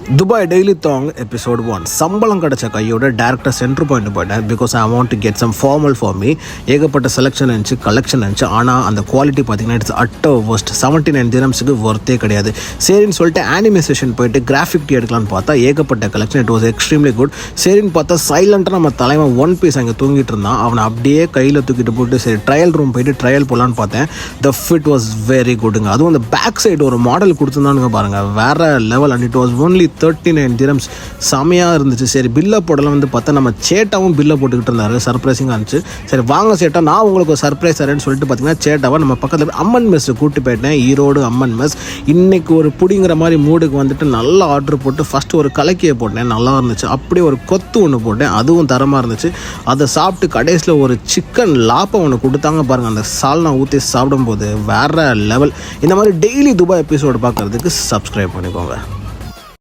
Dubai daily தாங் episode 1 சம்பளம் கிடைச்ச கையோட டேரக்டர் சென்டர் பாயிண்ட் போயிட்டேன். Because I want to get some formal for me. ஏகப்பட்ட செலெக்ஷன் இருந்துச்சு, கலெக்ஷன் இருந்துச்சு. ஆனால் அந்த குவாலிட்டி பார்த்தீங்கன்னா இட்ஸ் அட்டர் வர்ஸ்ட். 79 dirhamsக்கு ஒர்த்தே கிடையாது. சரின்னு சொல்லிட்டு ஆனிமேஷன் போயிட்டு கிராஃபிக் டீ எடுக்கலான்னு பார்த்தா ஏகப்பட்ட collection. It was extremely good. சரின்னு பார்த்தா சைலண்டாக நம்ம தலைவன் ஒன் பீஸ் அங்கே தூங்கிட்டு இருந்தான். அவனை அப்படியே கையில் தூக்கிட்டு போட்டு சரி ட்ரையல் ரூம் போயிட்டு ட்ரையல் போகலான்னு பார்த்தேன். த ஃபிட் வாஸ் வெரி குட்டுங்க. அதுவும் அந்த பேக் சைடு ஒரு மாடல் கொடுத்துருந்தானுங்க பாருங்கள், வேற level. And it was only 39 dirhams. செமையாக இருந்துச்சு. சரி பில்லை போடலாம் வந்து பார்த்தா நம்ம சேட்டாவும் பில்லை போட்டுக்கிட்டு இருந்தாரு. சர்ப்ரைசிங்காக இருந்துச்சு. சரி வாங்க சேட்டா, நான் உங்களுக்கு ஒரு சர்ப்ரைஸ் தரேன்னு சொல்லிட்டு பார்த்தீங்கன்னா சேட்டாவை நம்ம பக்கத்தில் அம்மன் மெஸ் கூப்பிட்டு போயிட்டேன். ஈரோடு அம்மன் மெஸ். இன்னைக்கு ஒரு புடிங்கிற மாதிரி மூடுக்கு வந்துட்டு நல்லா ஆர்டர் போட்டு ஃபஸ்ட்டு ஒரு கலக்கியை போட்டேன், நல்லா இருந்துச்சு. அப்படியே ஒரு கொத்து ஒன்று போட்டேன், அதுவும் தரமாக இருந்துச்சு. அதை சாப்பிட்டு கடைசியில் ஒரு சிக்கன் லாப்பை ஒன்று கொடுத்தாங்க பாருங்கள். அந்த சால்னா ஊற்றி சாப்பிடும்போது வேற லெவல். இந்த மாதிரி டெய்லி துபாய் எபிசோடு பார்க்குறதுக்கு சப்ஸ்கிரைப் பண்ணிக்கோங்க.